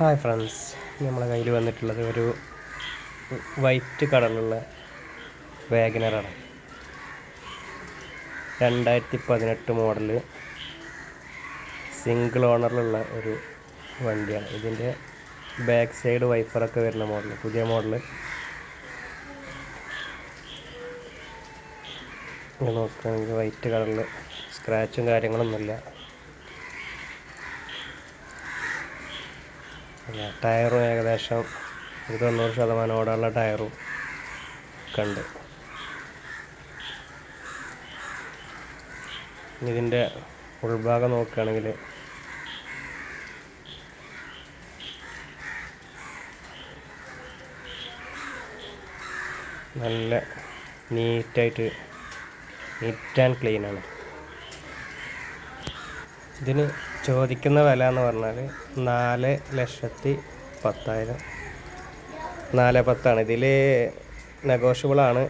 Hi friends, നമ്മളെ കയ്യിൽ വന്നിട്ടുള്ളത് ഒരു വൈറ്റ് കളറിലുള്ള വാഗനറാണ്. 2018 മോഡല് സിംഗിൾ ഓണറിലുള്ള ഒരു വണ്ടിയാണ്. ഇതിൻ്റെ ബാക്ക് സൈഡ് വൈഫറൊക്കെ വരുന്ന മോഡൽ, പുതിയ മോഡൽ. നോക്കുകയാണെങ്കിൽ വൈറ്റ് കളറിൽ സ്ക്രാച്ചും കാര്യങ്ങളൊന്നുമില്ല. ടയറും ഏകദേശം 90% ഓടാനുള്ള ടയറും ഒക്കെ ഉണ്ട്. ഇതിൻ്റെ ഉൾഭാഗം നോക്കുകയാണെങ്കിൽ നല്ല നീറ്റ് ആൻഡ് ക്ലീനാണ്. ഇതിന് ചോദിക്കുന്ന വില എന്ന് പറഞ്ഞാൽ 4,10,000, 4,10,000. ഇതിൽ നെഗോഷ്യബിളാണ്.